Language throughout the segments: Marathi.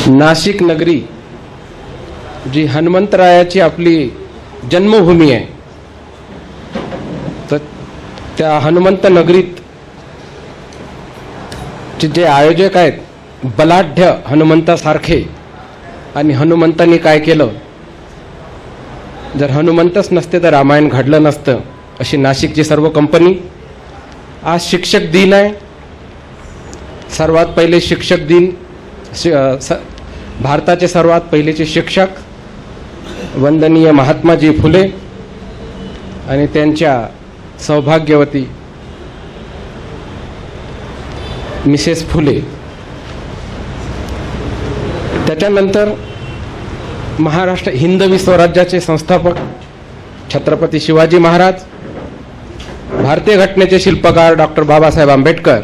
नाशिक नगरी जी हनुमंतरायाची आपली जन्मभूमी आहे, तर त्या हनुमंत नगरीत जे आयोजक आहेत बलाढ्य हनुमंतासारखे, आणि हनुमंतांनी काय केलं, जर हनुमंतच नसते तर रामायण घडलं नसतं, अशी नाशिकची सर्व कंपनी. आज शिक्षक दिन आहे. सर्वात पहिले शिक्षक दिन, भारताचे सर्वात पहिलेचे शिक्षक वंदनीय महात्माजी फुले आणि त्यांच्या सौभाग्यवती मिसेस फुले. त्याच्यानंतर महाराष्ट्र हिंदवी स्वराज्याचे संस्थापक छत्रपती शिवाजी महाराज, भारतीय घटनेचे शिल्पकार डॉक्टर बाबासाहेब आंबेडकर,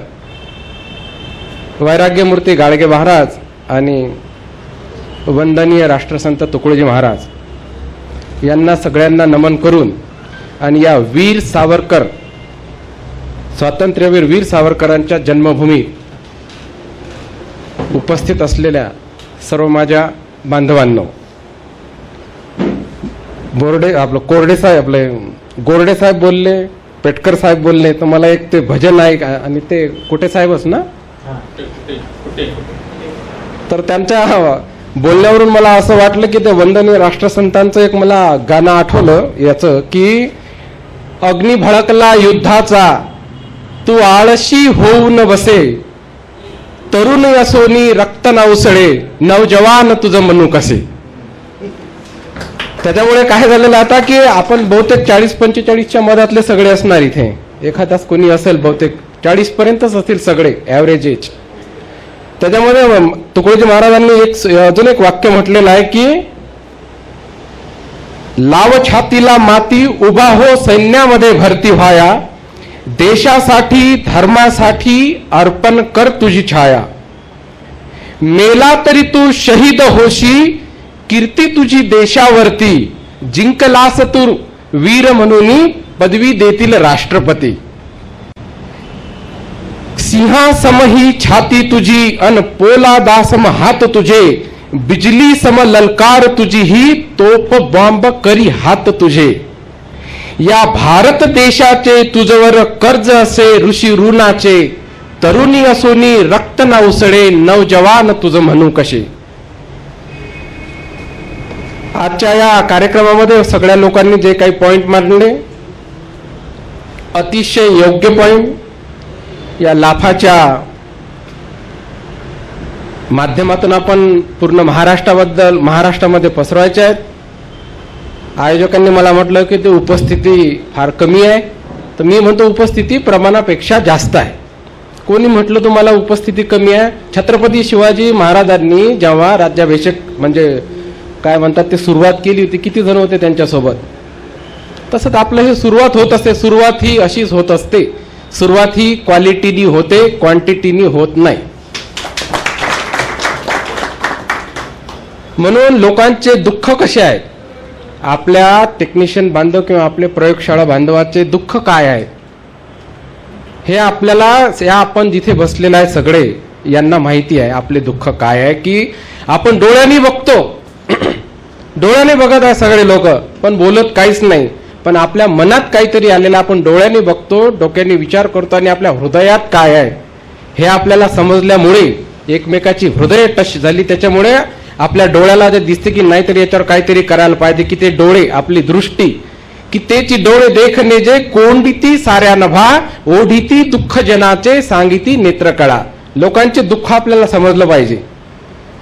वैराग्यमूर्ती गाडगे महाराज आणि वंदनीय राष्ट्रसंत तुकडोजी महाराज यांना सगळ्यांना नमन करून, आणि या वीर सावरकर, स्वातंत्र्यवीर वीर सावरकरांच्या जन्मभूमीत उपस्थित असलेल्या सर्व माझ्या बांधवांनो, कोरडे साहेब बोलले, पेटकर साहेब बोलले, तर मला एक ते भजन आहे आणि ते कुठे साहेबच ना, तर त्यांच्या बोलण्यावरून मला असं वाटलं की ते वंदनीय राष्ट्रसंतांचं एक मला गाणं आठवलं याचं, की अग्नी भडकला युद्धाचा तू आळशी होऊ न बसे, तरुण असोनी रक्त न उसळे, नवजवान तुझं मनू कसे. त्याच्यामुळे काय झालेलं आता की आपण बहुतेक 40-45च्या मधातले सगळे असणार इथे, एखादाच कोणी असेल, बहुतेक 40 पर्यंतच असतील सगळे ॲव्हरेज एज. त्याच्यामध्ये तुकडोजी महाराजांनी अजून एक वाक्य म्हटलेलं आहे की लाव छातीला माती, उभा हो सैन्यामध्ये भरती व्हाया, देशासाठी धर्मासाठी अर्पण कर तुझी छाया, मेला तरी तू शहीद होशी, कीर्ती तुझी देशावरती, जिंकलास तू वीर म्हणून पदवी देतील राष्ट्रपती. सिंहासम ही छाती तुझी अन पोलादासम हात तुझे, बिजली सम ललकार तुझी ही तोफ बॉम्ब करी हात तुझे. या भारत देशाचे तुझवर कर्ज असे ऋषी ऋणाचे, तरुणी असोनी रक्त न उसळे, नवजवान तुझं म्हणू कसे. आजच्या या कार्यक्रमामध्ये सगळ्या लोकांनी जे काही पॉइंट मांडले अतिशय योग्य पॉइंट या लाफाच्या माध्यमातून आपण पूर्ण महाराष्ट्रामध्ये पसरवायचे आहेत. आयोजकांनी मला म्हटलं की ते उपस्थिती फार कमी आहे, तर मी म्हणतो उपस्थिती प्रमाणापेक्षा जास्त आहे. कोणी म्हटलं तुम्हाला उपस्थिती कमी आहे? छत्रपती शिवाजी महाराजांनी जेव्हा राज्याभिषेक म्हणजे काय म्हणतात ते सुरुवात केली होती, किती जण होते त्यांच्यासोबत? तसंच आपलं हे सुरुवात होत असते. सुरुवात ही अशीच होत असते. सुरुवात ही क्वालिटीनी होते, क्वांटिटीनी होत नाही. म्हणून लोकांचे दुःख कसे आहेत, आपल्या टेक्निशियन बांधव किंवा आपले प्रयोगशाळा बांधवाचे दुःख काय आहे हे आपल्याला, या आपण जिथे बसलेला आहे सगळे यांना माहिती आहे आपले दुःख काय आहे. की आपण डोळ्यांनी बघतो, डोळ्याने बघत आहे सगळे लोक, पण बोलत काहीच नाही. पण आपल्या मनात काहीतरी आलेलं आपण डोळ्यांनी बघतो, डोक्याने विचार करतो, आणि आपल्या हृदयात काय आहे हे आपल्याला समजल्यामुळे एकमेकाची हृदय टच झाली. त्याच्यामुळे आपल्या डोळ्याला जे दिसते की नाहीतरी याच्यावर काहीतरी करायला पाहिजे, की ते डोळे, आपली दृष्टी, की तेची डोळे देखणे जे, कोंडिती साऱ्या नभा, ओढीती दुःख जनाचे, सांगिती नेत्रकळा. लोकांचे दुःख आपल्याला समजलं पाहिजे,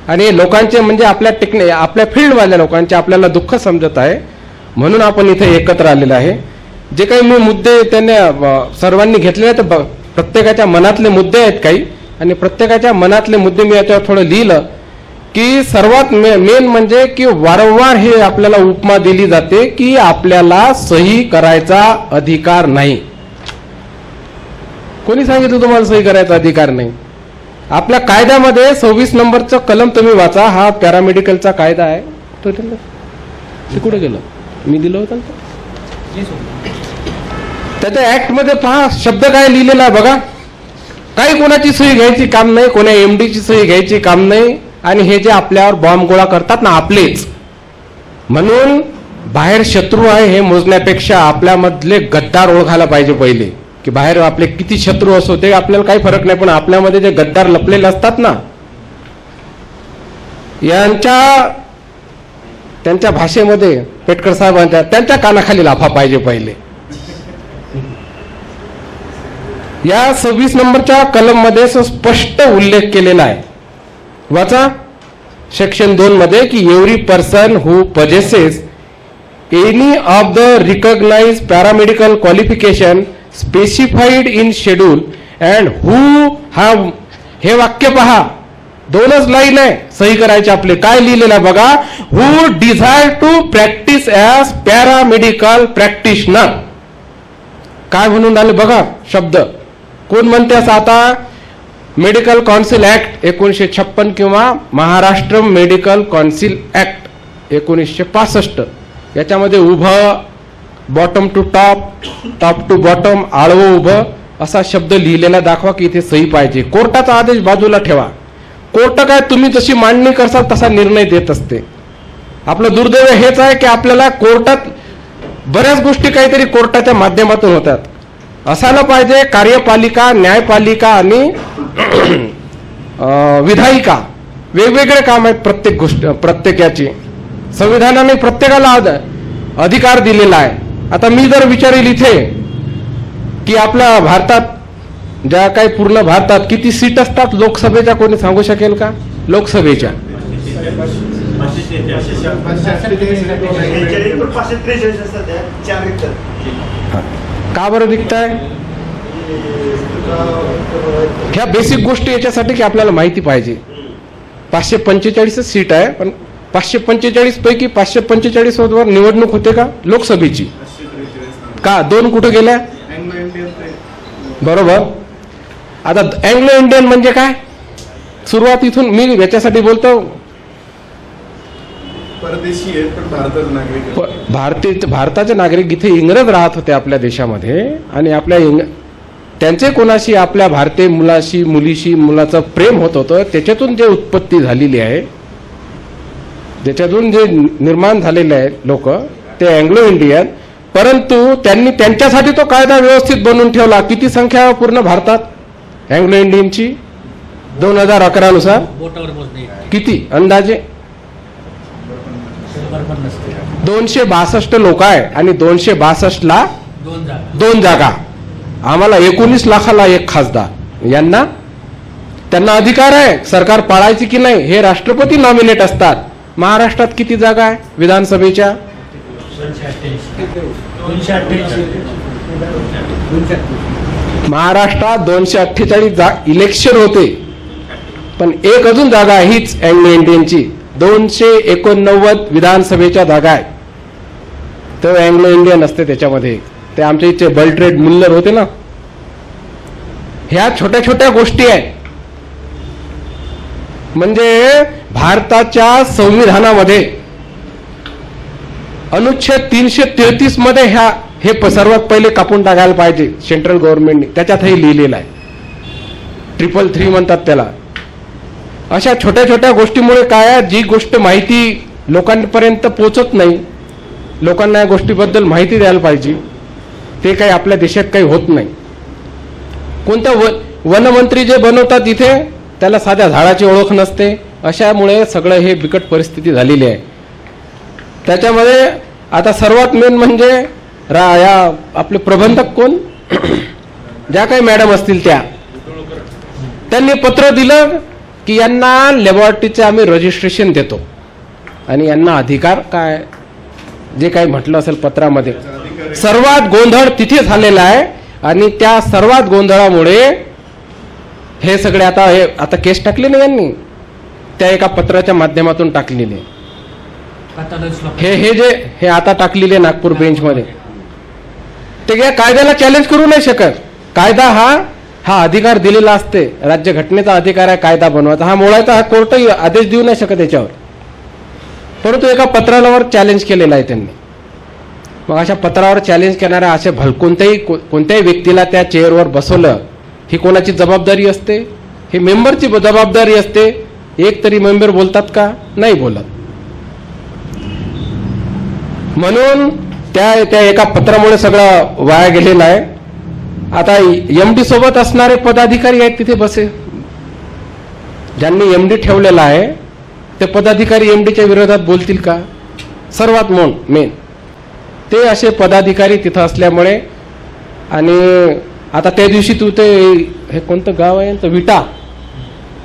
आणि लोकांचे म्हणजे आपल्या फील्डवाल्या लोकांचे आपल्याला दुःख समजत आहे. म्हणून आपण इथे एकत्र आलेलं आहे. जे काही मी मुद्दे त्यांनी सर्वांनी घेतलेले आहेत, प्रत्येकाच्या मनातले मुद्दे आहेत काही, आणि प्रत्येकाच्या मनातले मुद्दे मी याच्यावर थोडं लिहिलं. की सर्वात मेन म्हणजे की वारंवार हे आपल्याला उपमा दिली जाते की आपल्याला सही करायचा अधिकार नाही. कोणी सांगितलं तुम्हाला सही करायचा अधिकार नाही? आपल्या कायद्यामध्ये 26 नंबरचं कलम तुम्ही वाचा. हा पॅरामेडिकलचा कायदा आहे. तो कुठे गेलं? मी दिलं होतं त्याच्या ऍक्ट मध्ये पहा शब्द काय लिहिलेला आहे बघा. काही कोणाची सही घ्यायची काम नाही, कोणा एमडीची सही घ्यायची काम नाही, आणि हे जे आपल्यावर बॉम्ब गोळा करतात ना आपलेच. म्हणून बाहेर शत्रू आहे हे मोजण्यापेक्षा आपल्यामधले गद्दार ओळखायला पाहिजे पहिले, की बाहेर आपले किती शत्रू असो ते आपल्याला काही फरक नाही, पण आपल्यामध्ये जे गद्दार लपलेले असतात ना त्यांच्या भाषेमध्ये पेटकर साहेबांच्या त्यांच्या कानाखाली लाफा पाहिजे पहिले. या 26 नंबरच्या कलम मध्ये स्पष्ट उल्लेख केलेला आहे. वाचा सेक्शन 2 मध्ये की every person who possesses any of the recognise paramedical qualification specified in schedule and who have, हे वाक्य पहा, 2च लाईन आहे, सही करायचे आपले. काय लिहिलेलं आहे बघा, who desire to practice as paramedical practitioner. काय म्हणून आले बघा शब्द, कोण म्हणते असं आता? मेडिकल काउन्सिल ऍक्ट 1956 किंवा महाराष्ट्र मेडिकल काउन्सिल ऍक्ट 1965. याच्यामध्ये उभं, bottom to top, top to bottom, आडवं उभं असा शब्द लिहिलेला दाखवा की इथे सही पाहिजे. कोर्टाचा आदेश बाजूला ठेवा. कोर्ट काय तुम्ही जशी मांडणी करसाल तसा निर्णय देत असते. आपलं दुर्दैव हेच आहे की आपल्याला कोर्टात बऱ्याच गोष्टी काहीतरी कोर्टाच्या माध्यमातून होतात. असायला पाहिजे कार्यपालिका, न्यायपालिका आणि विधायिका वेगवेगळे काम आहेत प्रत्येक गोष्ट प्रत्येकाची. संविधानाने प्रत्येकाला अधिकार दिलेला आहे. आता मी जर विचारेल इथे की आपल्या भारतात ज्या काही पूर्ण भारतात किती सीट असतात लोकसभेच्या, कोणी सांगू शकेल का? लोकसभेच्या का बरं दिखताय? ह्या बेसिक गोष्टी याच्यासाठी की आपल्याला माहिती पाहिजे. 545 सीट आहे, पण 545 पैकी 545 वर निवडणूक होते का लोकसभेची? का 2 कुठे गेल्या? बरोबर. आता अँग्लो इंडियन म्हणजे काय? सुरुवात इथून मी याच्यासाठी बोलतो, परदेशी आहेत पण भारताचे नागरिक इथे इंग्रज राहत होते आपल्या देशामध्ये, आणि आपल्या त्यांचे कोणाशी आपल्या भारतीय मुलाशी मुलीशी मुलाचं प्रेम होत होतं. त्याच्यातून जे उत्पत्ती झालेली आहे, त्याच्यातून जे निर्माण झालेले आहेत लोक ते अँग्लो इंडियन. परंतु त्यांनी त्यांच्यासाठी तो कायदा व्यवस्थित बनवून ठेवला. किती संख्या पूर्ण भारतात अँग्लो इंडियनची 2011 नुसार किती अंदाजे? 262 लोक आहे आणि 262ला 2 जागा. आम्हाला 19 लाखाला 1 खासदार. यांना त्यांना अधिकार आहे सरकार पाळायची की नाही हे राष्ट्रपती नॉमिनेट असतात. महाराष्ट्रात किती जागा आहे विधानसभेच्या? महाराष्ट्रात 248 इलेक्शन होते, पण एक अजून जागा आहे हीच अँग्लो इंडियनची. 289 विधानसभेच्या जागा आहेत. तो अँग्लो इंडियन असते त्याच्यामध्ये. ते आमच्या इथे बल्ट्रेड मुल्लर होते ना. ह्या छोट्या छोट्या गोष्टी आहेत. म्हणजे भारताच्या संविधानामध्ये अनुच्छेद 333 मध्ये हे सर्वात पहिले कापून टाकायला पाहिजे सेंट्रल गव्हर्नमेंटने. त्याच्यात हे लिहिलेलं आहे. 333 म्हणतात त्याला. अशा छोट्या छोट्या गोष्टीमुळे काय आहे, जी गोष्ट माहिती लोकांपर्यंत पोहोचत नाही, लोकांना या गोष्टीबद्दल माहिती द्यायला पाहिजे, ते काही आपल्या देशात काही होत नाही. कोणत्या वनमंत्री जे बनवतात इथे त्याला साध्या झाडाची ओळख नसते. अशामुळे सगळं हे बिकट परिस्थिती झालेली आहे. त्याच्यामध्ये आता सर्वात मेन म्हणजे या आपले प्रबंधक कोण, ज्या काही मॅडम असतील त्यांनी पत्र दिलं की यांना लॅबॉरेटरीचे आम्ही रजिस्ट्रेशन देतो आणि यांना अधिकार काय, जे काही म्हटलं असेल पत्रामध्ये. सर्वात गोंधळ तिथे झालेला आहे आणि त्या सर्वात गोंधळामुळे हे सगळे आता केस टाकली ना यांनी, त्या एका पत्राच्या माध्यमातून टाकलेले. हे आता टाकलेले नागपूर बेंचमध्ये. ते या कायद्याला चॅलेंज करू नाही शकत. कायदा हा अधिकार दिलेला असते, राज्य घटनेचा अधिकार आहे कायदा बनवायचा. हा मोडायचा हा कोर्टही आदेश देऊ नाही शकत याच्यावर. परंतु एका पत्रावर चॅलेंज केलेला आहे त्यांनी. मग अशा पत्रावर चॅलेंज करणाऱ्या असे कोणत्याही व्यक्तीला त्या चेअरवर बसवलं, ही कोणाची जबाबदारी असते? ही मेंबरची जबाबदारी असते. एक तरी मेंबर बोलतात का? नाही बोलत. म्हणून त्या एका पत्रामुळे सगळं वाया गेलेलं आहे. आता एमडी सोबत असणारे पदाधिकारी आहेत तिथे बसे, ज्यांनी एमडी ठेवलेला आहे ते पदाधिकारी एमडीच्या विरोधात बोलतील का? सर्वात मेन ते असे पदाधिकारी तिथं असल्यामुळे. आणि आता त्या दिवशी तू ते हे कोणतं गाव आहे तर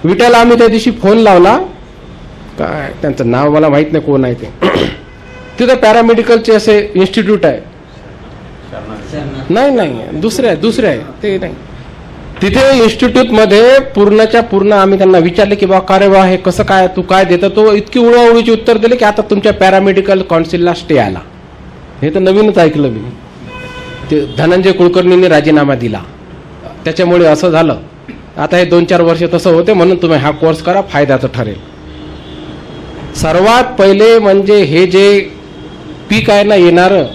विटाला आम्ही त्या दिवशी फोन लावला, काय त्यांचं नाव मला माहित नाही कोण आहे ते, तिथं पॅरामेडिकलचे असे इन्स्टिट्यूट आहे. नाही दुसरे आहे ते नाही. तिथे इन्स्टिट्यूट मध्ये पूर्णच्या पूर्ण आम्ही त्यांना विचारले की बा रे बा हे कसं काय, तू काय देतं? तो इतकी उडवाउडीची उत्तर दिले की आता तुमच्या पॅरामेडिकल काउन्सिलला स्टे आला. हे तर नवीनच ऐकलं मी. ते धनंजय कुलकर्णींनी राजीनामा दिला, त्याच्यामुळे असं झालं. आता हे 2-4 वर्ष तसं होते, म्हणून तुम्ही हा कोर्स करा, फायद्याचं ठरेल. सर्वात पहिले म्हणजे हे जे पीक आहे ना येणारं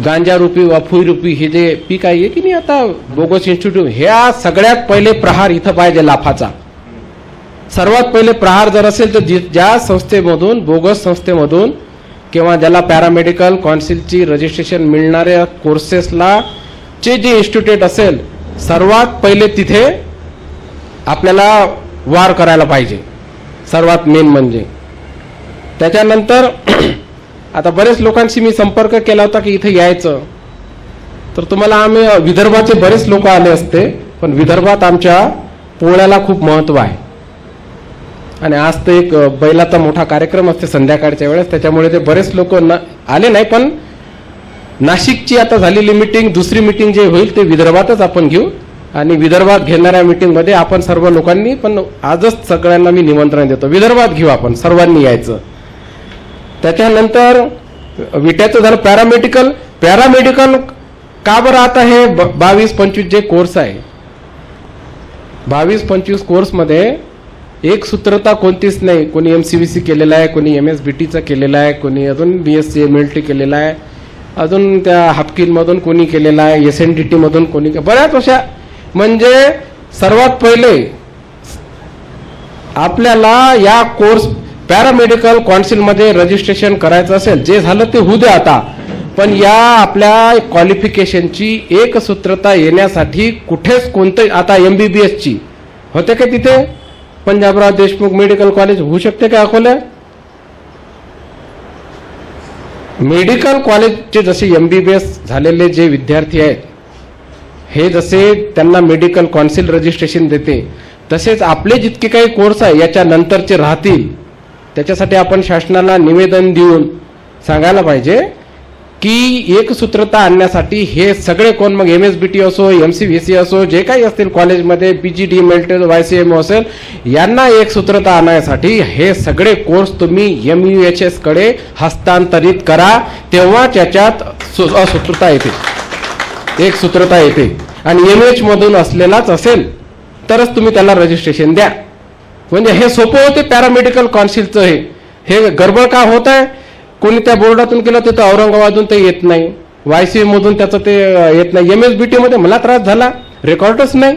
गांजा रुपी वाफुई रुपी, हे जे पीक आहे की नाही आता बोगस इन्स्टिट्यूट, ह्या सगळ्यात पहिले प्रहार इथं पाहिजे लाफाचा. सर्वात पहिले प्रहार जर असेल तर ज्या संस्थेमधून बोगस संस्थेमधून किंवा ज्याला पॅरामेडिकल काउन्सिलची रजिस्ट्रेशन मिळणाऱ्या कोर्सेसला चे जे इन्स्टिट्यूट असेल, सर्वात पहिले तिथे आपल्याला वार करायला पाहिजे, सर्वात मेन म्हणजे. त्याच्यानंतर आता बरेच लोकांशी मी संपर्क केला होता की इथे यायचं, तर तुम्हाला आम्ही विदर्भाचे बरेच लोक आले असते, पण विदर्भात आमच्या पोळ्याला खूप महत्व आहे. आणि आज तर एक बैलाचा मोठा कार्यक्रम असते संध्याकाळच्या वेळेस, त्याच्यामुळे ते बरेच लोक आले नाही. पण नाशिकची आता झालेली मीटिंग, दुसरी मीटिंग जे होईल ते विदर्भातच आपण घेऊ. आणि विदर्भात घेणाऱ्या मीटिंगमध्ये आपण सर्व लोकांनी, पण आजच सगळ्यांना मी निमंत्रण देतो, विदर्भात घेऊ आपण, सर्वांनी यायचं. त्याच्यानंतर विट्याचं झालं. पॅरामेडिकल का बरं आता हे 22-25 जे कोर्स आहे, 22-25 कोर्समध्ये एक सूत्रता कोणतीच नाही. कोणी MCVC केलेला आहे, कोणी MSBTचा केलेला आहे, कोणी अजून BSc MLT केलेला आहे, अजून त्या हाफकिनमधून कोणी केलेला आहे, SNDT मधून कोणी, बऱ्याच अशा. म्हणजे सर्वात पहिले आपल्याला या कोर्स पॅरामेडिकल काउन्सिलमध्ये रजिस्ट्रेशन करायचं असेल, जे झालं ते होऊ द्या आता, पण या आपल्या क्वालिफिकेशनची एक सूत्रता येण्यासाठी कुठेच कोणतं, आता MBBSची होते का तिथे पंजाबराव देशमुख मेडिकल कॉलेज होऊ शकते का अकोल्यात? मेडिकल कॉलेजचे जसे MBBS झालेले जे विद्यार्थी आहेत, हे जसे त्यांना मेडिकल काउन्सिल रजिस्ट्रेशन देते, तसेच आपले जितके काही कोर्स आहे याच्या नंतरचे राहतील, त्याच्यासाठी आपण शासनाला निवेदन देऊन सांगायला पाहिजे की एक सूत्रता आणण्यासाठी हे सगळे कोण, मग MSBT असो, MCVC असो, जे काही असतील कॉलेजमध्ये, PGD MLT YCMO असेल, यांना एक सूत्रता आणण्यासाठी हे सगळे कोर्स तुम्ही MUHS कडे हस्तांतरित करा, तेव्हा त्याच्यात असूत्रता येते, एक सूत्रता येते. आणि MH मधून असलेलाच असेल तरच तुम्ही त्याला रजिस्ट्रेशन द्या. म्हणजे हे सोपं होते पॅरामेडिकल काउन्सिलचं. हे गडबड का होत आहे? कोणी त्या बोर्डातून केलं तिथं औरंगाबादून ते येत नाही, YCM मधून त्याचं ते येत नाही. MSBT मध्ये मला त्रास झाला, रेकॉर्डच नाही,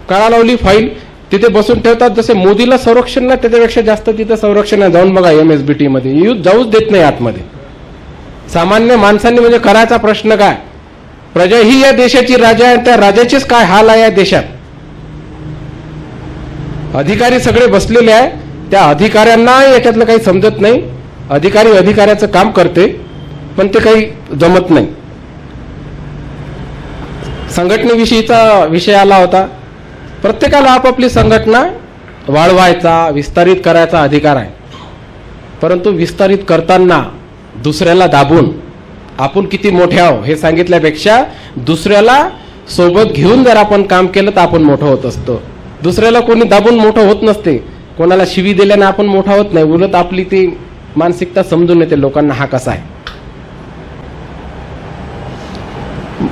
काळा लावली फाईल तिथे बसून ठेवतात. जसे मोदीला संरक्षण नाही त्याच्यापेक्षा जास्त तिथे संरक्षण आहे. जाऊन बघा MSBT मध्ये, जाऊच देत नाही आतमध्ये. सामान्य माणसांनी म्हणजे करायचा प्रश्न काय? प्रजा ही या देशाची राजा आहे, त्या राजाचेच काय हाल आहे या देशात. अधिकारी सगळे बसलेले आहे, त्या अधिकाऱ्यांना याच्यातलं काही समजत नाही. अधिकारी अधिकाऱ्याचं काम करते, पण ते काही जमत नाही. संघटनेविषयीचा विषय आला होता. प्रत्येकाला आपापली संघटना वाढवायचा, विस्तारित करायचा अधिकार आहे, परंतु विस्तारित करताना दुसऱ्याला दाबून आपण किती मोठे आहो हे सांगितल्यापेक्षा दुसऱ्याला सोबत घेऊन जर आपण काम केलं तर आपण मोठं होत असतो. दुसऱ्याला कोणी दाबून मोठं होत नसते, कोणाला शिवी दिल्याने आपण मोठा होत नाही. उलट आपली ती मानसिकता समजून येते लोकांना हा कसा आहे.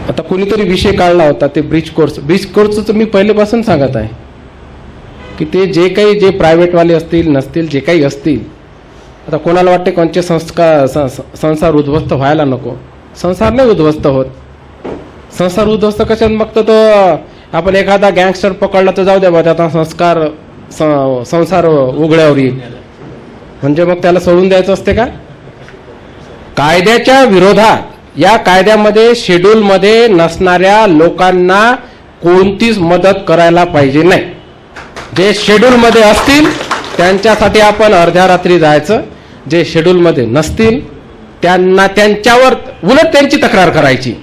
आता कोणीतरी विषय काढला होता ते ब्रिज कोर्सचं मी पहिलेपासून सांगत आहे की ते जे काही जे प्रायव्हेटवाले असतील नसतील जे काही असतील, आता कोणाला वाटते कोणते संसार उद्ध्वस्त व्हायला नको. संसार नाही उद्ध्वस्त होत. संसार उद्ध्वस्त कशात? मग तर आपण एखादा गँगस्टर पकडला तर जाऊ द्या बा, त्याचा संसार उघड्यावर येईल. म्हणजे मग त्याला सोडून द्यायचं असते का? कायद्याच्या विरोधात या कायद्यामध्ये शेड्यूलमध्ये नसणाऱ्या लोकांना कोणतीच मदत करायला पाहिजे नाही. जे शेड्यूलमध्ये असतील त्यांच्यासाठी आपण अर्ध्या रात्री जायचं, जे शेड्यूलमध्ये नसतील त्यांना त्यांच्यावर उलट त्यांची तक्रार करायची.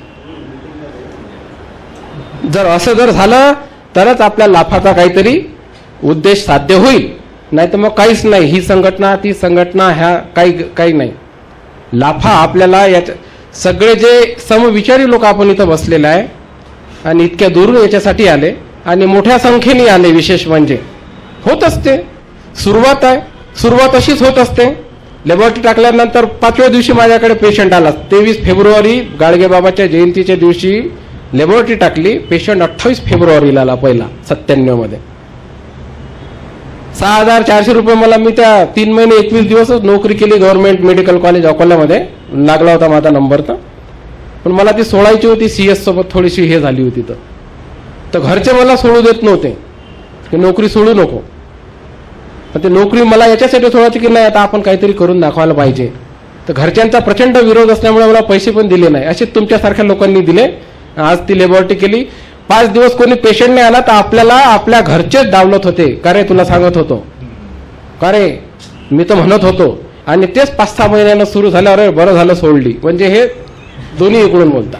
जर असं जर झालं तरच आपल्या लाफाचा काहीतरी उद्देश साध्य होईल, नाही तर मग काहीच नाही. ही संघटना ती संघटना ह्या काही नाही. लाफा आपल्याला याच्या सगळे जे समविचारी लोक आपण इथं बसलेले आहे आणि इतक्या दूरून याच्यासाठी आले आणि मोठ्या संख्येने आले. विशेष म्हणजे होत असते, सुरुवात आहे, सुरुवात अशीच होत असते. लॅबॉरेटरी टाकल्यानंतर 5व्या दिवशी माझ्याकडे पेशंट आला. 23 फेब्रुवारी गाडगेबाबाच्या जयंतीच्या दिवशी लॅबॉरेटरी टाकली. पेशंट 28 फेब्रुवारीला आला पहिला 97 मध्ये. 6,400 रुपये मला, मी त्या 3 महिने 21 दिवसच नोकरी केली गव्हर्नमेंट मेडिकल कॉलेज अकोल्यामध्ये. लागला होता माझा नंबर पण मला ती सोडायची होती. CS सोबत थोडीशी हे झाली होती तर घरचे मला सोडू देत नव्हते की नोकरी सोडू नको. पण ते नोकरी मला याच्यासाठी सोडायची की नाही आता आपण काहीतरी करून दाखवायला पाहिजे. तर घरच्यांचा प्रचंड विरोध असल्यामुळे मला पैसे पण दिले नाही. असे तुमच्यासारख्या लोकांनी दिले. आज ती लॅबॉरेटरी केली. 5 दिवस कोणी पेशंट नाही आला तर आपल्याला आपल्या घरचेच डावलत होते. का रे तुला सांगत होतो, का रे मी तर म्हणत होतो. आणि तेच 5-6 महिन्यानं सुरू झालं, अरे बरं झालं सोडली. म्हणजे हे दोन्ही इकडून बोलता.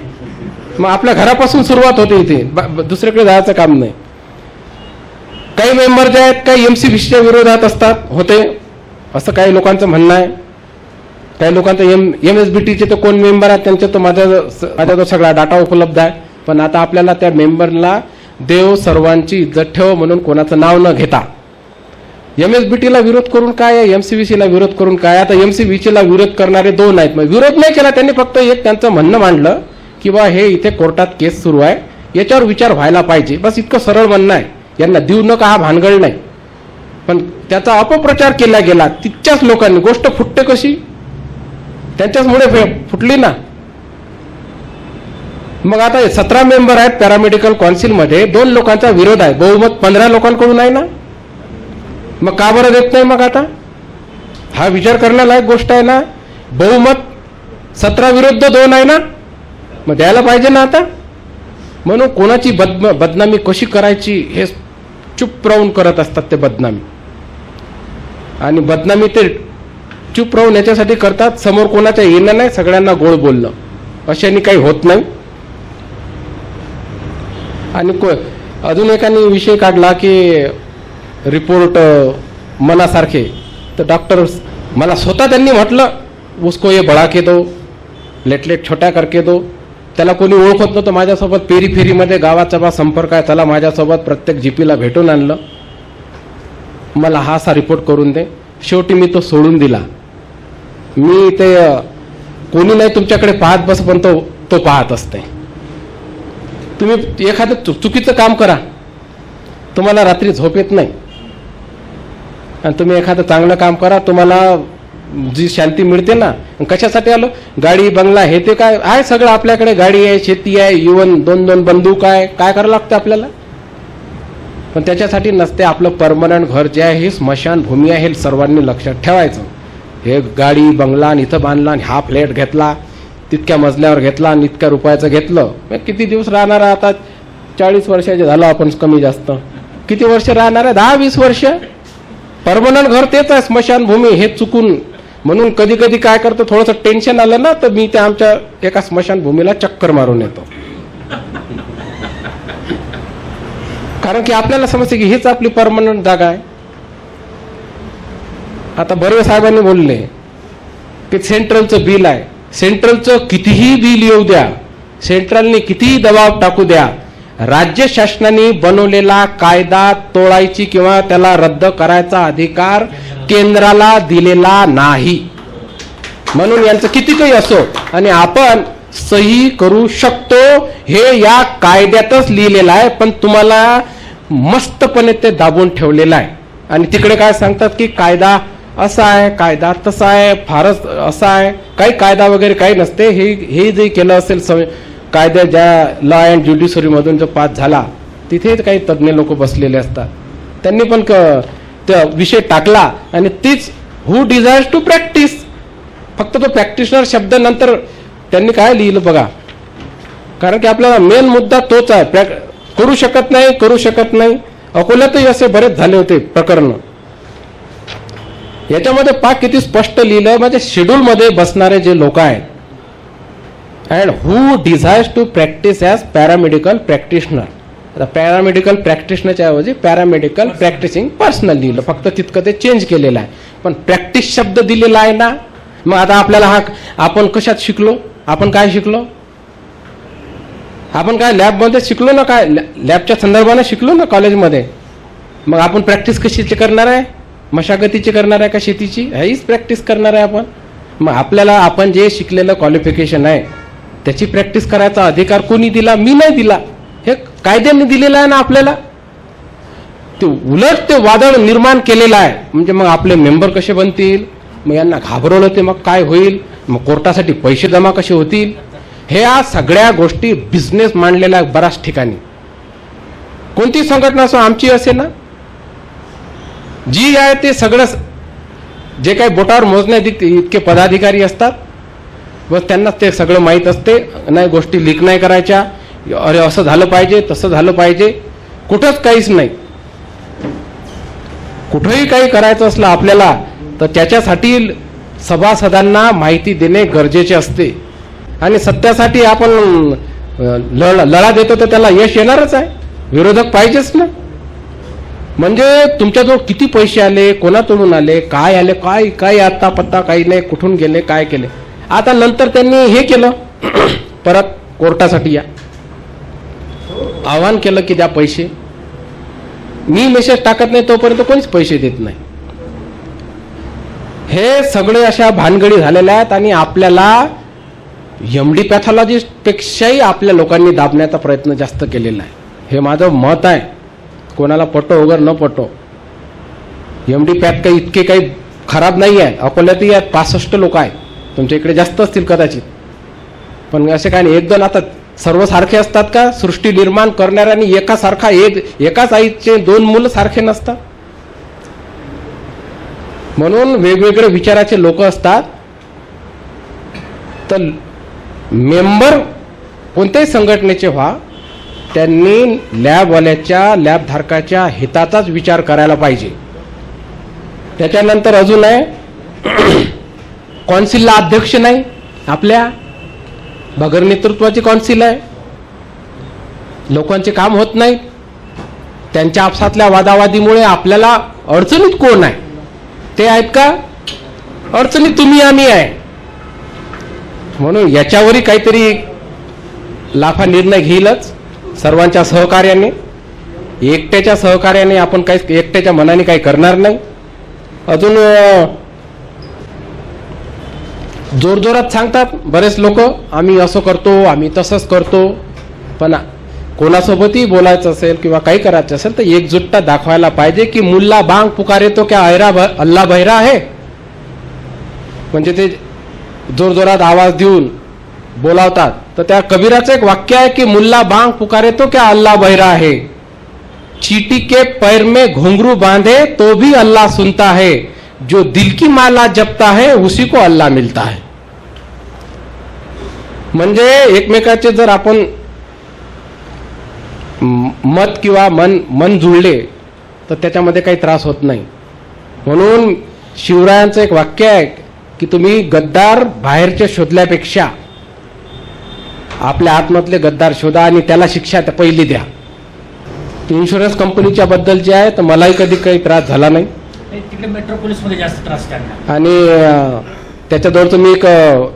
मग आपल्या घरापासून सुरुवात होते इथे, दुसरीकडे जायचं काम नाही. काही मेंबर जे आहेत काही MCVCच्या विरोधात असतात होते असं काही लोकांचं म्हणणं आहे. काही लोकांचं MSBTचे तर कोण मेंबर आहेत त्यांचे तर माझ्याजवळ सगळा डाटा उपलब्ध आहे. पण आता आपल्याला त्या मेंबरला देव सर्वांची इज्जत ठेव म्हणून कोणाचं नाव न घेता MSBTला विरोध करून काय, MCVCला विरोध करून काय. आता MCVCला विरोध करणारे 2 आहेत. मग विरोध नाही केला त्यांनी, फक्त एक त्यांचं म्हणणं मांडलं की बा हे इथे कोर्टात केस सुरू आहे, याच्यावर विचार व्हायला पाहिजे. बस इतकं सरळ म्हणणं आहे. यांना देऊ नका हा भानगड नाही. पण त्याचा अपप्रचार केला गेला. तितक्याच लोकांनी. गोष्ट फुटते कशी, त्यांच्याचमुळे फुटली ना. मग आता 17 मेंबर आहेत पॅरामेडिकल काउन्सिलमध्ये, 2 लोकांचा विरोध आहे. बहुमत 15 लोकांकडून आहे ना. मग का बरं देत नाही? मग आता हा विचार करण्यालायक गोष्ट आहे ना. बहुमत 17 विरुद्ध 2 आहे ना, मग द्यायला पाहिजे ना आता. म्हणून कोणाची बदनामी कशी करायची हे चुप राहून करत असतात ते बदनामी. आणि बदनामी ते चुप राहून याच्यासाठी करतात, समोर कोणाच्या येणं नाही, सगळ्यांना गोड बोलणं. अशाने काही होत नाही. आणि अजून एकाने विषय काढला की रिपोर्ट मनासारखे. तर डॉक्टर मला स्वतः त्यांनी म्हटलं उसको ये बडा के दो, लेटलेट छोट्या करके दो. त्याला कोणी ओळखत नव्हतं. माझ्यासोबत पेरीफेरीमध्ये गावाचा बा संपर्क आहे, त्याला माझ्यासोबत प्रत्येक जीपीला भेटून आणलं. मला हा असा रिपोर्ट करून दे. शेवटी मी तो सोडून दिला. मी ते कोणी नाही तुमच्याकडे पाहत बस, पण तो पाहत असते. तुम्ही एखादं चुकीचं काम करा, तुम्हाला रात्री झोप येत नाही. आणि तुम्ही एखादं चांगलं काम करा, तुम्हाला जी शांती मिळते ना. कशासाठी आलो? गाडी बंगला हे ते काय आहे सगळं आपल्याकडे. गाडी आहे, शेती आहे, इवन 2-2 बंदूक आहे. काय करावं लागतं आपल्याला? पण त्याच्यासाठी नसते. आपलं परमनंट घर जे आहे हे स्मशानभूमी आहे, हे सर्वांनी लक्षात ठेवायचं. हे गाडी बंगला आणि इथं बांधला आणि हा फ्लॅट घेतला, तितक्या मजल्यावर घेतला आणि इतक्या रुपयाचं घेतलं. किती दिवस राहणार आहे? आता 40 वर्षाचे झालो आपण कमी जास्त. किती वर्ष राहणार आहे? 10-20 वर्ष. परमनंट घर तेच आहे, स्मशानभूमी. हे चुकून म्हणून कधी कधी काय करतो, थोडंसं टेन्शन आलं ना तर मी त्या आमच्या एका स्मशानभूमीला चक्कर मारून येतो. कारण की आपल्याला समजते की हीच आपली परमनंट जागा आहे. आता बर्वे साहेबांनी बोलले की सेंट्रलचं बिल आहे. सेंट्रलचं कितीही बिल येऊ द्या, सेंट्रलने कितीही दबाव टाकू द्या, राज्य शासनाने बनवलेला कायदा तोडायची किंवा त्याला रद्द करायचा अधिकार केंद्राला दिलेला नाही. म्हणून यांचं किती काही असो आणि आपण सही करू शकतो हे या कायद्यातच लिहिलेलं आहे. पण तुम्हाला मस्तपणे ते दाबून ठेवलेलं आहे. आणि तिकडे काय सांगतात की कायदा असा आहे, कायदा तसा आहे, फारच असा आहे. काही कायदा वगैरे काही नसते. हे जे केलं असेल कायदा ज्या लॉ अँड ज्युडिशरी मधून जो पास झाला तिथे काही तज्ज्ञ लोक बसलेले असतात. त्यांनी पण त्या विषय टाकला आणि तीच हू डिझायर्स टू प्रॅक्टिस, फक्त तो प्रॅक्टिशनर शब्द नंतर त्यांनी काय लिहिलं बघा. कारण की आपल्याला मेन मुद्दा तोच आहे, करू शकत नाही. अकोल्यातही असे बरेच झाले होते प्रकरण. याच्यामध्ये पाक किती स्पष्ट लिहिलं, म्हणजे शेड्यूल मध्ये बसणारे जे लोक आहेत, and who desires to practice as paramedical practitioner. आता पॅरामेडिकल प्रॅक्टिशनरच्या ऐवजी पॅरामेडिकल प्रॅक्टिसिंग पर्सनल लिहिलं, फक्त तितकं ते चेंज केलेलं आहे. पण प्रॅक्टिस शब्द दिलेला आहे ना. मग आता आपल्याला आपण कशात शिकलो, आपण काय शिकलो, आपण काय लॅबमध्ये शिकलो ना, काय लॅबच्या संदर्भाने शिकलो ना कॉलेजमध्ये. मग आपण प्रॅक्टिस कशीची करणार आहे, मशागतीची करणार आहे का शेतीची, हीच प्रॅक्टिस करणार आहे आपण. मग आपल्याला आपण जे शिकलेलं क्वालिफिकेशन आहे त्याची प्रॅक्टिस करायचा अधिकार कोणी दिला, मी नाही दिला, हे कायद्याने दिलेलं आहे ना आपल्याला. ते उलट ते वादळ निर्माण केलेलं आहे. म्हणजे मग आपले मेंबर कसे बनतील, मग यांना घाबरवलं ते मग काय होईल, मग कोर्टासाठी पैसे जमा कसे होतील, ह्या सगळ्या गोष्टी बिझनेस मांडलेला आहे बऱ्याच ठिकाणी. कोणती संघटना असो, आमची असे ना, जी आहे ते सगळं जे काही बोटावर मोजण्या इतके पदाधिकारी असतात, बस त्यांना ते सगळं माहीत असते. नाही गोष्टी लीक नाही करायच्या, अरे असं झालं पाहिजे तसं झालं पाहिजे, कुठंच काहीच नाही. कुठंही काही करायचं असलं आपल्याला तर त्याच्यासाठी सभासदांना माहिती देणे गरजेचे असते. आणि सत्यासाठी आपण लढा देतो तर त्याला यश येणारच आहे, विरोधक पाहिजेच ना. म्हणजे तुमच्याजवळ किती पैसे आले, कोणाकडून आले, काय आले, काय आता पत्ता काही नाही, कुठून गेले, काय केले. आता नंतर त्यांनी हे केलं, परत कोर्टासाठी या आवाहन केलं की द्या पैसे. मी मेसेज टाकत नाही तोपर्यंत कोणीच पैसे देत नाही. हे सगळे अशा भानगडी झालेल्या आहेत. आणि आपल्याला एमडी पॅथॉलॉजिस्ट पेक्षाही आपल्या लोकांनी दाबण्याचा प्रयत्न जास्त केलेला आहे. हे माझं मत आहे, कोणाला पटो वगैरे न पटो. एमडी पॅथ काही इतके काही खराब नाही आहे. अकोल्यातही आहेत 65 लोक आहेत, तुमच्या इकडे जास्त असतील कदाचित, पण असे काय नाही. एक दोन आता सर्वसारखे असतात का, सृष्टी निर्माण करणाऱ्यांनी एकासारखा एकाच आईचे 2 मुलं सारखे नसतात. म्हणून वेगवेगळे विचाराचे लोक असतात. तर मेंबर कोणत्याही संघटनेचे व्हा, त्यांनी लॅबवाल्याच्या लॅबधारकाच्या हिताचाच विचार करायला पाहिजे. त्याच्यानंतर अजून आहे कौन्सिलला अध्यक्ष नाही, आपल्या बगर नेतृत्वाची कौन्सिल आहे. लोकांचे काम होत नाही, त्यांच्या आपसातल्या वादावादीमुळे आपल्याला अडचणीत कोण आहे, ते आहेत का, अडचणीत तुम्ही आम्ही आहे. म्हणून याच्यावरही काहीतरी लाफा निर्णय घेईलच सर्वांच्या सहकार्याने. एकट्याच्या सहकार्याने आपण काही एकट्याच्या मनाने काही करणार नाही. अजून जोरजोरात सांगतात बरेच लोक, आम्ही असं करतो, आम्ही तसंच करतो. पण कोणासोबतही बोलायचं असेल किंवा काही करायचं असेल तर एकजुटता दाखवायला पाहिजे. की मुल्ला बांग पुकारे तो क्या अल्लाह बहिरा आहे, म्हणजे ते जोरजोरात आवाज देऊन बोलावतात. तर त्या कबीराचं एक वाक्य आहे की मुल्ला बांग पुकारे तो क्या अल्लाह बहिरा है, चीटी के पैर में घुंघरू बांधे तो भी अल्लाह सुनता है, जो दिल की माला जपता है उसी को अल्लाह मिलता है. म्हणजे एकमेकाचे जर आपण मत किंवा मन जुळले तर त्याच्यामध्ये काही त्रास होत नाही. म्हणून शिवरायांचं एक वाक्य आहे की तुम्ही गद्दार बाहेरचे शोधल्यापेक्षा आपल्या आतमधले गद्दार शोधा आणि त्याला शिक्षा पहिली द्या. इन्शुरन्स कंपनीच्या बद्दल जे आहे तर मलाही कधी काही त्रास झाला नाही. तिकडे मेट्रोपोलिस मध्ये जास्त त्रास त्यांना. आणि त्याच्याजवळचं मी एक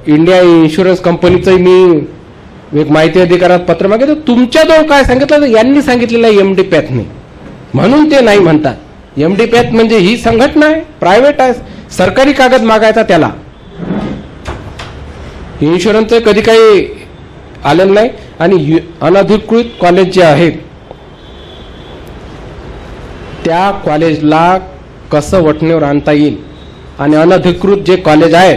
इंडिया इन्शुरन्स कंपनीचं मी एक माहिती अधिकारात पत्र मागितलं. तुमच्याजवळ काय सांगितलं तर यांनी सांगितलेलं आहे एमडी पॅथने, म्हणून ते नाही म्हणतात. एमडी पॅथ म्हणजे ही संघटना आहे, प्रायव्हेट आहे, सरकारी कागद मागायचा त्याला. इन्शुरन्सचं कधी काही आलेलं नाही. आणि अनधिकृत कॉलेज जे आहेत त्या कॉलेजला कसं वठणीवर आणता येईल. आणि अनधिकृत जे कॉलेज आहे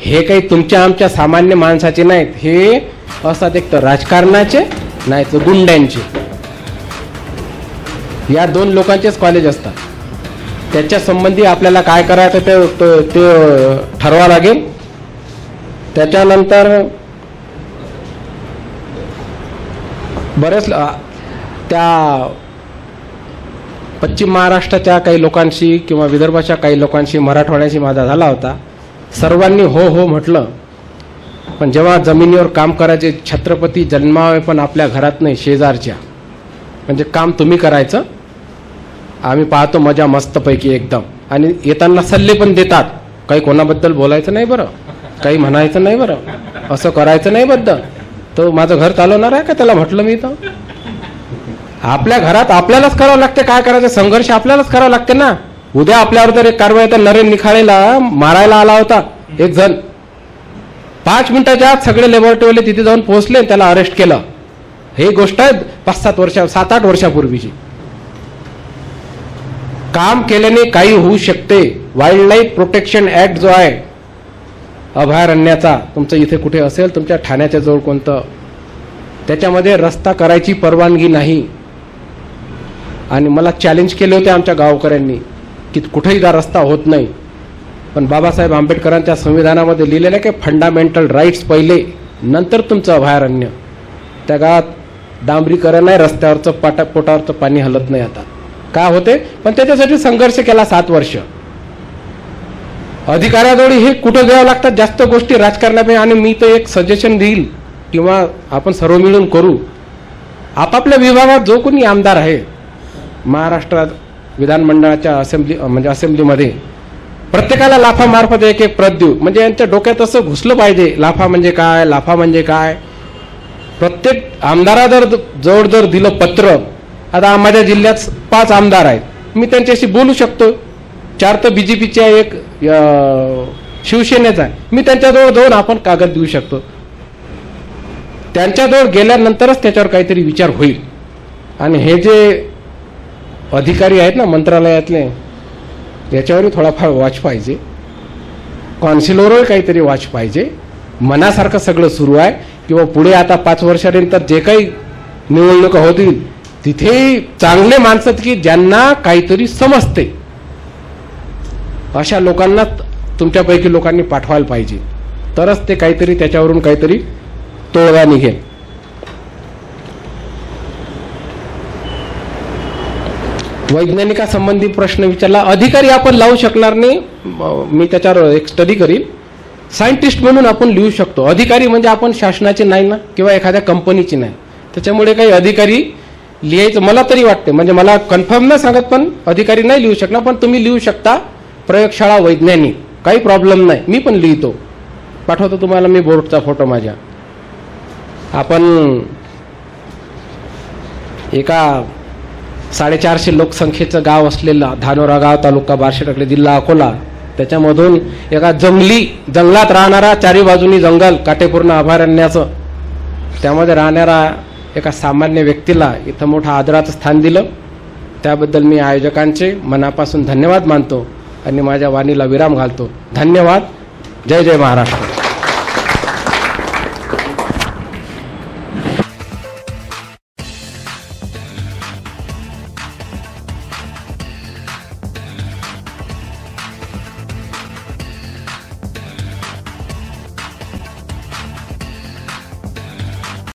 हे काही तुमच्या आमच्या सामान्य माणसाचे नाहीत, हे असतात एक तर राजकारणाचे नाही तर गुंड्यांचे. या 2 लोकांचेच कॉलेज असतात. त्याच्या संबंधी आपल्याला काय करायचं ते ठरवावं लागेल. त्याच्यानंतर बरेच त्या पश्चिम महाराष्ट्राच्या काही लोकांशी किंवा विदर्भाच्या काही लोकांशी मराठवाड्याशी माझा झाला होता. सर्वांनी हो हो म्हटलं, पण जेव्हा जमिनीवर काम करायचे छत्रपती जन्मावे पण आपल्या घरात नाही शेजारच्या, म्हणजे काम तुम्ही करायचं, आम्ही पाहतो मजा मस्तपैकी एकदम, आणि येताना सल्ले पण देतात. काही कोणाबद्दल बोलायचं नाही बरं, काही म्हणायचं नाही बरं, असं करायचं नाही बद्दल. तो माझं घर चालवणार आहे का त्याला म्हटलं मी. तर आपल्या घरात आपल्यालाच करावं लागते, काय करायचं संघर्ष आपल्यालाच करावं लागते ना. उद्या आपल्यावर जर एक कारवाई तर नरेन निखाळेला मारायला आला होता एक जण, 5 मिनिटाच्या आत सगळे लेबॉरेटरीवाले तिथे जाऊन पोहोचले, त्याला अरेस्ट केलं. ही गोष्ट आहे 7-8 वर्षापूर्वीची. काम केल्याने काही होऊ शकते. वाईल्ड लाईफ प्रोटेक्शन ऍक्ट जो आहे अभयारण्याचा, तुमचं इथे कुठे असेल, तुमच्या ठाण्याच्या जवळ कोणतं, त्याच्यामध्ये रस्ता करायची परवानगी नाही. आणि मला चॅलेंज केले होते आमच्या गावकऱ्यांनी की कुठेही जा रस्ता होत नाही. पण बाबासाहेब आंबेडकरांच्या संविधानामध्ये लिहिलेलं आहे की फंडामेंटल राईट्स पहिले, नंतर तुमचं अभयारण्य. त्या गावात डांबरीकरण आहे, रस्त्यावरचं पोटावरचं पाणी हलत नाही आता. काय होते, पण त्याच्यासाठी संघर्ष केला 7 वर्ष. अधिकाऱ्याजवळ हे कुठं द्यावं लागतात जास्त गोष्टी राजकारणापेक्षा. आणि मी तर एक सजेशन देईल किंवा आपण सर्व मिळून करू, आपापल्या विभागात जो कोणी आमदार आहे महाराष्ट्रात विधानमंडळाच्या असेंब्लीमध्ये, प्रत्येकाला लाफामार्फत एक प्रत देऊ. म्हणजे यांच्या डोक्यात असं घुसलं पाहिजे लाफा म्हणजे काय, लाफा म्हणजे काय. प्रत्येक आमदारा जवळ जर दिलं पत्र, आता माझ्या जिल्ह्यात 5 आमदार आहेत, मी त्यांच्याशी बोलू शकतो. 4 तर BJPचे आहे, एक शिवसेनेचा आहे. मी त्यांच्याजवळ जाऊन आपण कागद देऊ शकतो. त्यांच्याजवळ गेल्यानंतरच त्याच्यावर काहीतरी विचार होईल. आणि हे जे अधिकारी आहेत ना मंत्रालयातले, याच्यावरही थोडाफार वॉच पाहिजे. कॉन्सिलरवर काहीतरी वॉच पाहिजे. मनासारखं सगळं सुरू आहे किंवा पुढे आता 5 वर्षानंतर जे काही निवडणुका होतील तिथे चांगले माणसं की ज्यांना काहीतरी समजते, अशा लोकांना तुमच्यापैकी लोकांनी पाठवायला पाहिजे. तरच ते काहीतरी त्याच्यावरून काहीतरी तोडगा निघेल. वैज्ञानिकासंबंधी प्रश्न विचारला. अधिकारी आपण लावू शकणार नाही, मी त्याच्यावर एक स्टडी करीन. सायंटिस्ट म्हणून आपण लिहू शकतो. अधिकारी म्हणजे आपण शासनाचे नाही ना, किंवा एखाद्या कंपनीची नाही. त्याच्यामुळे काही अधिकारी लिहायचं मला तरी वाटते, म्हणजे मला कन्फर्म नाही सांगत, पण अधिकारी नाही लिहू शकणार. पण तुम्ही लिहू शकता प्रयोगशाळा वैज्ञानिक, काही प्रॉब्लेम नाही. मी पण लिहितो, पाठवतो तुम्हाला मी बोर्डचा फोटो माझ्या. आपण एका 450 लोकसंख्येचं गाव असलेलं धानोरा गाव, तालुका बार्शीटाकली, जिल्हा अकोला, त्याच्यामधून एका जंगलात राहणारा, 4ही बाजूनी जंगल, काटेपूर्ण अभयारण्याचं, त्यामध्ये राहणारा एका सामान्य व्यक्तीला इथं मोठं आदराचं स्थान दिलं. त्याबद्दल मी आयोजकांचे मनापासून धन्यवाद मानतो आणि माझ्या वाणीला विराम घालतो. धन्यवाद. जय जय महाराष्ट्र.